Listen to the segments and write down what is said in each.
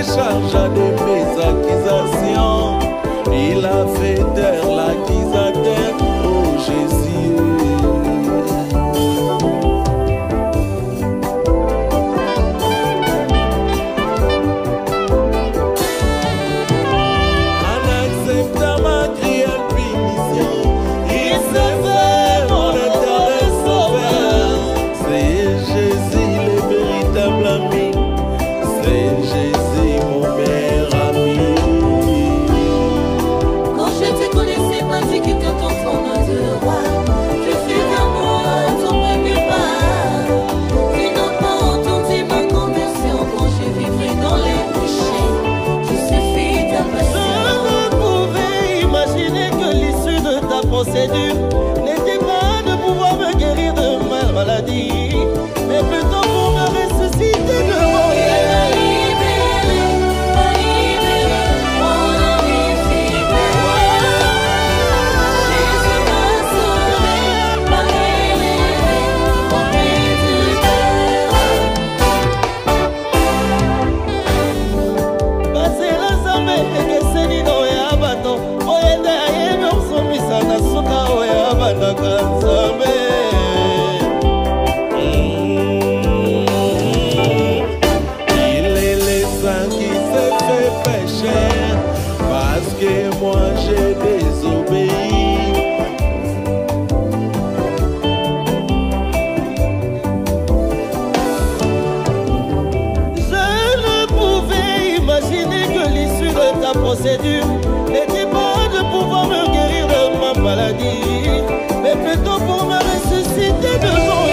déchargea de mes accusations. Il a fait taire l'accusateur, oh Jésus. En acceptant ma cruelle punition, il s'est fait mon éternel sauveur. C'est Jésus le véritable ami. C'est Jésus mon meilleur ami. Quand je te connaissais pas, tu quittais ton trône de roi. Je suis vers moi, ton premier pas. Tu n'as pas entendu ma conversion quand je vivais dans les péchés. Je suffis ta Je patience. ne pouvais imaginer que l'issue de ta procédure n'était pas de pouvoir me guérir de ma maladie, mais plutôt pour me ressusciter de mon Il est le sang qui se fait pécher, parce que moi j'ai désobéi. Je ne pouvais imaginer que l'issue de ta procédure n'était pas de pouvoir me guérir de ma maladie, mais plutôt pour me ressusciter de mon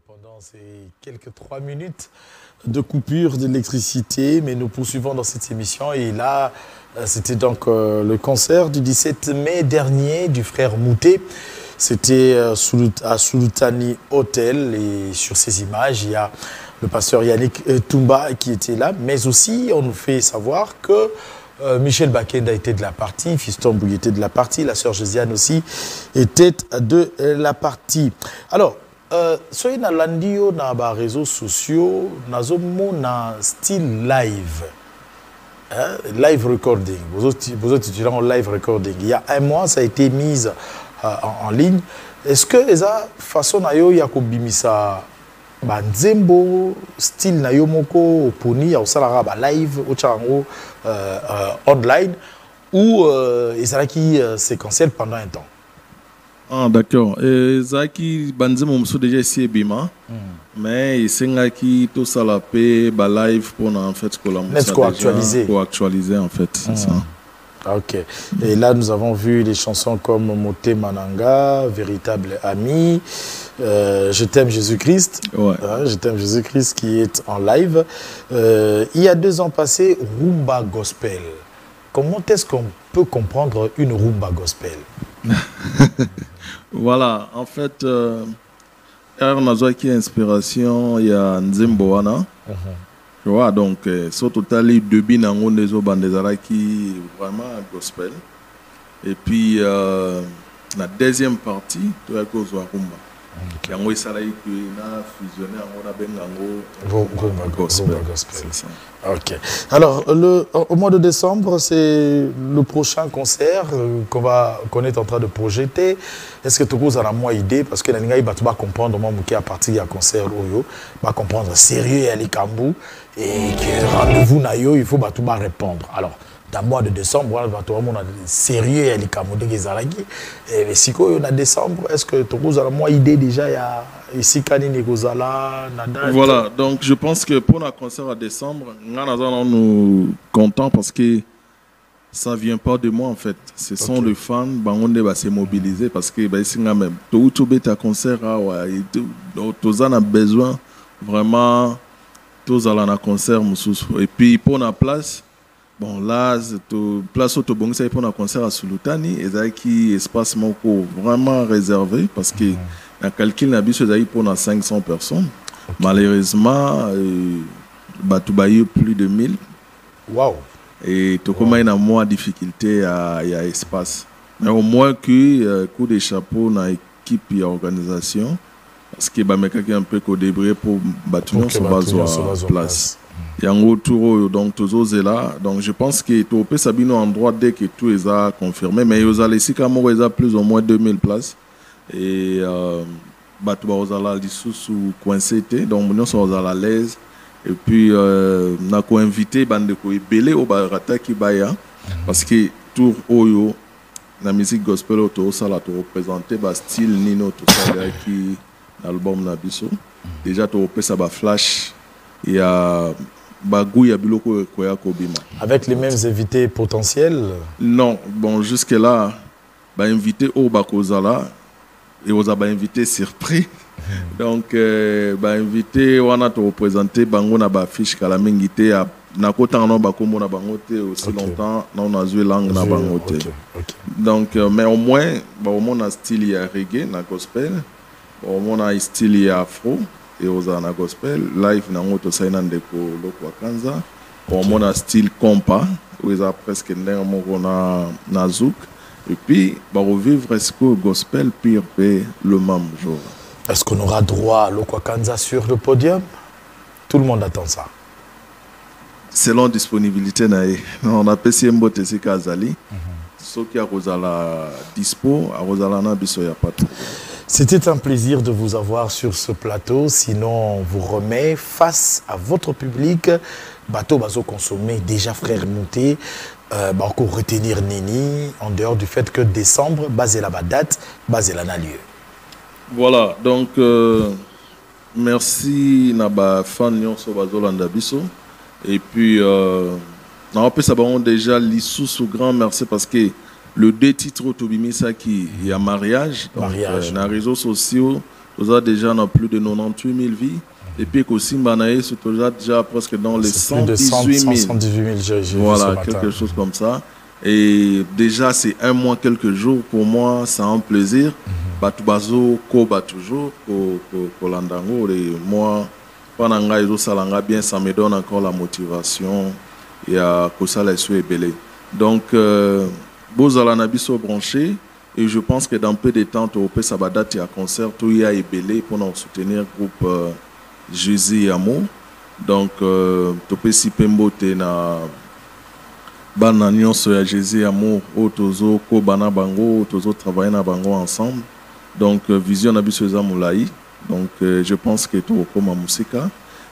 Pendant ces quelques 3 minutes de coupure d'électricité, mais nous poursuivons dans cette émission. Et là, c'était donc le concert du 17 mai dernier du frère Mouté. C'était à Sultani Hotel, et sur ces images, il y a le pasteur Yannick Toumba qui était là, mais aussi on nous fait savoir que Michel Bakenda était de la partie, Fiston Bouy était de la partie, la sœur Josiane aussi était de la partie. Alors, soyez dans l'andio dans les réseaux sociaux, dans un style live. Live recording. Vous autres étudiants en live recording. Il y a un mois, ça a été mis en ligne. Est-ce que ça façon nayo ya kobimisa banzembo style nayo moko oponi ya osalara ba live au chango online ou ça qui séquentiel pendant un temps? Ah, d'accord. Zaki banzemo mso déjà ici bima. Mais il s'est qui tout ça la paix ba live pour en fait actualiser en fait, c'est ça. Ok. Et là, nous avons vu des chansons comme Moté Mananga, Véritable Ami, Je t'aime Jésus-Christ. Ouais. Je t'aime Jésus-Christ qui est en live. Il y a 2 ans passés, Rumba Gospel. Comment est-ce qu'on peut comprendre une Rumba Gospel? Voilà, en fait, on a qui inspiration, il y a Nzemboana. Tu vois, donc, sur total, il y a 2 binango des bandezara qui vraiment gospel. Et puis, la deuxième partie, tu vois, que je rumba. Yango isalaï qui na fusionné en Rumba Gospel. Ok. Alors, au mois de décembre, c'est le prochain concert qu'on est en train de projeter. Est-ce que tu as une idée? Parce que les gens vont comprendre à partir du concert, va comprendre sérieux et Kambu, et que rendez-vous il faut répondre. Alors, dans le mois de décembre, on va sérieux et Kambu de Gezaragi. Et si on a décembre, est-ce que tu as une idée déjà? Voilà, donc je pense que pour le concert à décembre, nous contents parce que ça ne vient pas de moi en fait. Ce sont les fans qui vont se mobiliser parce que même tout un concert, tous on a besoin vraiment, tous allons à un concert. Et puis pour la place, bon là, place au bon, c'est pour un concert à Sultani et ça qui espace vraiment réservé parce que le calcul n'a pas pour 500 personnes. Okay. Malheureusement, il y a plus de 1000. Wow. Et tout comme il y a moins de difficultés à espace. Mais au moins que coup de chapeau dans l'équipe et l'organisation, parce que bah mec qui un peu qu'au débris pour bâtiment sur base place. Il y a un retour donc tous là, donc je pense que tout peut Sabino en droit dès que tout est à confirmé, mais ils ont laissé quand même plus ou moins 2000 places et bah tout va là sous coincé donc nous sommes à l'aise et puis on a invité bande ko belé au barata qui baya parce que tour oyo la musique gospel auto ça la représenter ba style Nino tout ça qui album na biso déjà to peut ça ba flash il y a bagou ya biloko ko ya kobima avec les mêmes invités potentiels. Non, bon jusque là ba invité au bakozala et aux a invité surpris. Donc ba invité wana to représenter bango na ba fiche kala mingité na kota na ba kombo na bango te aussi longtemps na on a joué langue na bango te. Donc mais au moins ba au moins na style ya reggae na gospel, au moins na style ya afro et aux na gospel live na ngoto saina ndeko loko kanza, au moins na style compas où ils a presque ndenge moko na zouk et puis ba revivre est-ce que gospel pire le même jour. Est-ce qu'on aura droit à Lokwakanza sur le podium? Tout le monde attend ça. Selon disponibilité, on a PC Mbote Kazali. Ce qui a Rosala dispo, à Rosala Nabiso, il n'y a pas de problème. C'était un plaisir de vous avoir sur ce plateau. Sinon, on vous remet face à votre public. Bateau Bazo consommé, déjà frère Mouté. Encore retenir Nini, en dehors du fait que décembre, basé la date, basé la lieu. Voilà, donc merci Naba fan Nyon Sobazolanda Biso. Et puis, on peut savoir déjà l'issue sous grand merci parce que le deux titres Tobimisa qui il y a mariage. Dans les réseaux sociaux, nous avons déjà plus de 98 000 vies. Et puis aussi, Mbanae, c'est déjà presque dans les 118 000. Voilà, quelque chose comme ça. Et déjà, c'est un mois, quelques jours. Pour moi, c'est un plaisir. Batubazo, Koba toujours, Kolandango. Et moi, pendant que je bien, ça me donne encore la motivation. Et à Kosala et Belé. Donc, Bozala Nabiso branché. Et je pense que dans peu de temps, tu peux sabadat et à concert, tout y a Belé pour nous soutenir le groupe Jésus et Amour. Donc, tu peux si Pembote na. Bana nyonso ya Jésus Amour otozo ko bana bango otozo travailler na bango ensemble donc vision na biso za mulai donc je pense que tout comme musika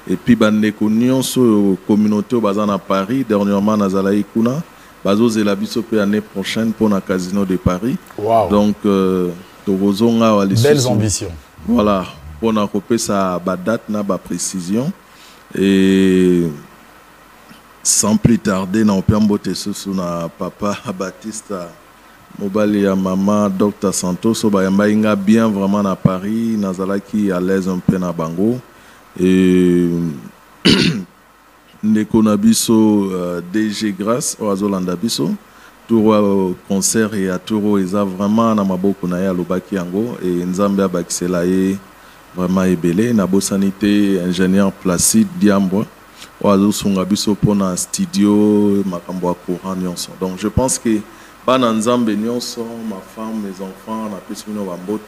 et puis bandeko nyonso communauté bazana Paris dernièrement nazalai kuna bazozela biso pe année prochaine pour na Casino de Paris. Wow. Donc tozonga wali belles ambitions. Voilà pour na kopé sa date na ba précision et sans plus tarder, na opembote sous na papa Baptiste mobali ya maman Dr Santos ba yamba bien vraiment na Paris nazalaki à l'aise un peu na bango et ndeko na biso DG Grâce Oazolanda biso tour concert et à tour eza vraiment na maboko na ya lobaki yango et nzambe abakisela ye vraiment ebele na bosanité ingénieur Placide Diambo. Pour studio, donc je pense que ma femme, mes enfants,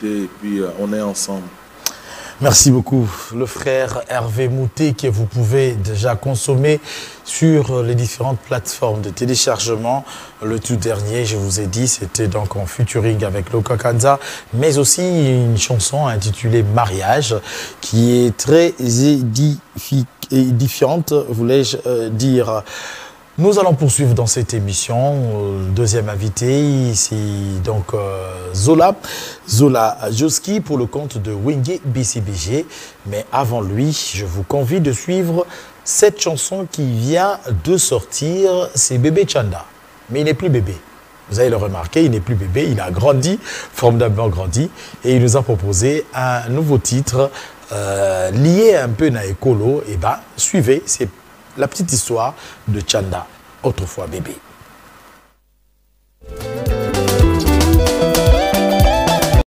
et puis on est ensemble. Merci beaucoup. Le frère Hervé Mouté que vous pouvez déjà consommer sur les différentes plateformes de téléchargement. Le tout dernier, je vous ai dit, c'était donc en featuring avec Lokwakanza, mais aussi une chanson intitulée Mariage qui est très édifiante, voulais-je dire. Nous allons poursuivre dans cette émission. Le deuxième invité, ici donc Zola Joski pour le compte de Wenge BCBG. Mais avant lui, je vous convie de suivre cette chanson qui vient de sortir. C'est Bébé Chanda. Mais il n'est plus bébé. Vous allez le remarquer, il n'est plus bébé. Il a grandi, formidablement grandi. Et il nous a proposé un nouveau titre lié un peu à Ekolo. Et bien, suivez, c'est la petite histoire de Chanda, autrefois bébé.